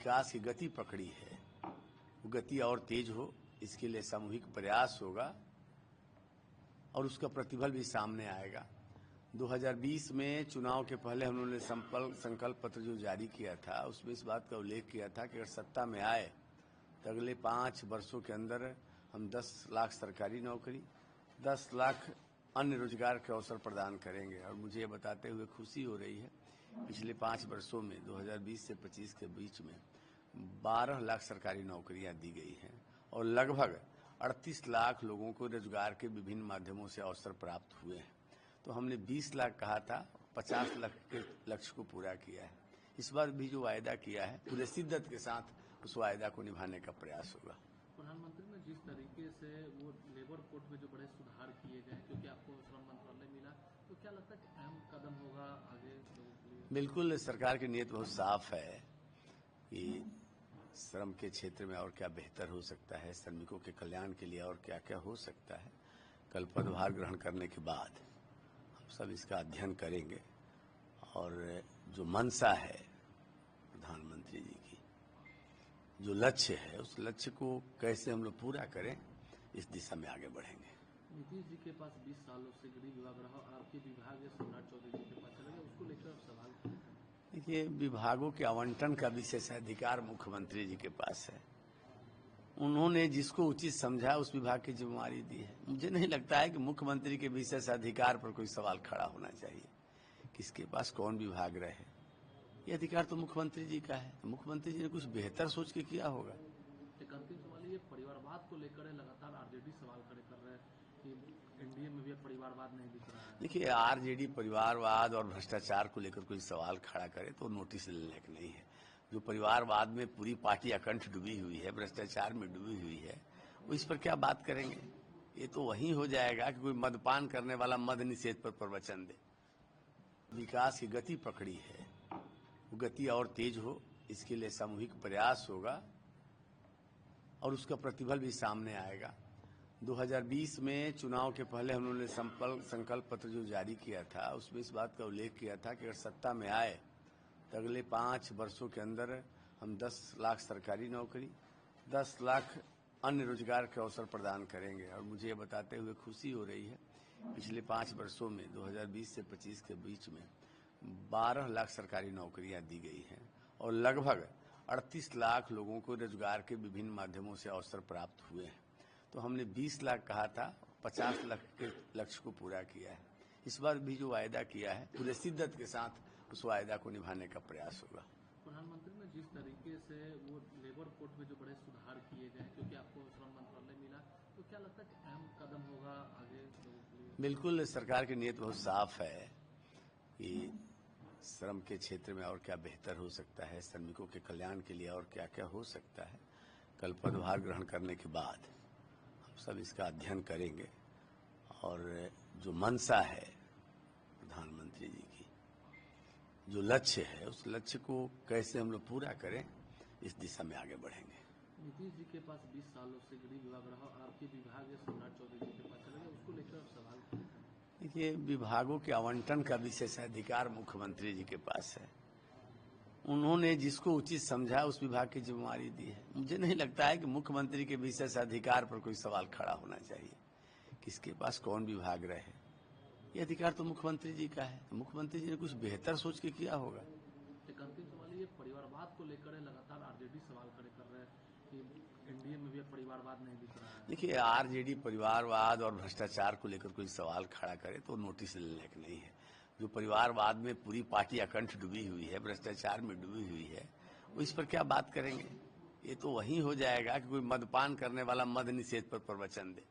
विकास की गति पकड़ी है, वो गति और तेज हो, इसके लिए सामूहिक प्रयास होगा और उसका प्रतिफल भी सामने आएगा। 2020 में चुनाव के पहले हम लोगों ने संकल्प पत्र जो जारी किया था, उसमें इस बात का उल्लेख किया था कि अगर सत्ता में आए तो अगले 5 वर्षों के अंदर हम 10 लाख सरकारी नौकरी, 10 लाख अन्य रोजगार के अवसर प्रदान करेंगे। और मुझे ये बताते हुए खुशी हो रही है, पिछले 5 वर्षों में 2020 से 25 के बीच में 12 लाख सरकारी नौकरियां दी गई हैं और लगभग 38 लाख लोगों को रोजगार के विभिन्न माध्यमों से अवसर प्राप्त हुए हैं। तो हमने 20 लाख कहा था, 50 लाख के लक्ष्य को पूरा किया है। इस बार भी जो वायदा किया है, पूरे शिद्दत के साथ उस वायदा को निभाने का प्रयास होगा। प्रधानमंत्री ने जिस तरीके से वो लेबर कोड में जो बड़े सुधार किए गए, क्योंकि आपको श्रम मंत्रालय मिला, तो क्या लगता है कि अहम कदम होगा आगे लोगों के लिए? बिल्कुल, सरकार की नीयत बहुत साफ है कि श्रम के क्षेत्र में और क्या बेहतर हो सकता है, श्रमिकों के कल्याण के लिए और क्या क्या हो सकता है। कल पदभार ग्रहण करने के बाद हम सब इसका अध्ययन करेंगे और जो मंशा है प्रधानमंत्री जी की, जो लक्ष्य है, उस लक्ष्य को कैसे हम लोग पूरा करें, इस दिशा में आगे बढ़ेंगे। नीतीश जी के पास 20 सालों से गृह विभाग रहा, आपके विभाग सम्राट चौधरी जी के पास चला गया, उसको लेकर आप सवाल करें। देखिए, विभागों के आवंटन का विशेषाधिकार मुख्यमंत्री जी के पास है। उन्होंने जिसको उचित समझा उस विभाग की जिम्मेवारी दी है। मुझे नहीं लगता है कि मुख्यमंत्री के विशेषाधिकार पर कोई सवाल खड़ा होना चाहिए, किसके पास कौन विभाग रहे। ये अधिकार तो मुख्यमंत्री जी का है, तो मुख्यमंत्री जी ने कुछ बेहतर सोच के किया होगा। एक अंतिम सवाल, ये परिवारवाद को लेकर लगातार आरजेडी सवाल खड़े कर रहे हैं कि एनडीए में भी परिवारवाद नहीं दिख रहा है। देखिए, आरजेडी परिवारवाद और भ्रष्टाचार को लेकर कोई सवाल खड़ा करे तो नोटिस लेने लायक नहीं है। जो परिवारवाद में पूरी पार्टी अकंठ डूबी हुई है, भ्रष्टाचार में डूबी हुई है, वो इस पर क्या बात करेंगे। ये तो वही हो जाएगा कि कोई मदपान करने वाला मद निषेध पर प्रवचन दे। विकास की गति पकड़ी है, वो गति और तेज हो, इसके लिए सामूहिक प्रयास होगा और उसका प्रतिफल भी सामने आएगा। 2020 में चुनाव के पहले हम लोगों ने संकल्प पत्र जो जारी किया था, उसमें इस बात का उल्लेख किया था कि अगर सत्ता में आए तो अगले 5 वर्षों के अंदर हम 10 लाख सरकारी नौकरी, 10 लाख अन्य रोजगार के अवसर प्रदान करेंगे। और मुझे ये बताते हुए खुशी हो रही है, पिछले 5 वर्षों में 2020 से 25 के बीच में 12 लाख सरकारी नौकरियां दी गई हैं और लगभग 38 लाख लोगों को रोजगार के विभिन्न माध्यमों से अवसर प्राप्त हुए हैं। तो हमने 20 लाख कहा था, 50 लाख के लक्ष्य को पूरा किया है। इस बार भी जो वायदा किया है, पूरे शिद्दत के साथ उस वायदा को निभाने का प्रयास होगा। प्रधानमंत्री ने जिस तरीके से वो लेबर कोड में जो बड़े सुधार किए गए, क्योंकि आपको श्रम मंत्रालय मिला, तो क्या लगता है कि अहम कदम होगा आगे लोगों के लिए? बिल्कुल, सरकार की नीयत बहुत साफ है कि श्रम के क्षेत्र में और क्या बेहतर हो सकता है, श्रमिकों के कल्याण के लिए और क्या क्या हो सकता है। कल पदभार ग्रहण करने के बाद हम सब इसका अध्ययन करेंगे और जो मंशा है प्रधानमंत्री जी की, जो लक्ष्य है, उस लक्ष्य को कैसे हम लोग पूरा करें, इस दिशा में आगे बढ़ेंगे। नीतीश जी के पास 20 सालों से गृह विभाग रहा, आपके विभाग सम्राट चौधरी जी के पास चला गया, उसको लेकर आप सवाल करें। देखिए, विभागों के आवंटन का विशेषाधिकार मुख्यमंत्री जी के पास है। उन्होंने जिसको उचित समझा उस विभाग की जिम्मेवारी दी है। मुझे नहीं लगता है कि मुख्यमंत्री के विशेषाधिकार पर कोई सवाल खड़ा होना चाहिए, किसके पास कौन विभाग रहे। ये अधिकार तो मुख्यमंत्री जी का है, तो मुख्यमंत्री जी ने कुछ बेहतर सोच के किया होगा। एक अंतिम सवाल, ये परिवारवाद को लेकर लगातार आरजेडी सवाल खड़े कर रहे हैं कि एनडीए में भी परिवारवाद नहीं दिख रहा है। देखिए, आरजेडी परिवारवाद और भ्रष्टाचार को लेकर कोई सवाल खड़ा करे तो नोटिस लेने लायक नहीं है। जो परिवारवाद में पूरी पार्टी अकंठ डूबी हुई है, भ्रष्टाचार में डूबी हुई है, वो इस पर क्या बात करेंगे। ये तो वही हो जाएगा कि कोई मदपान करने वाला मद निषेध पर प्रवचन दे।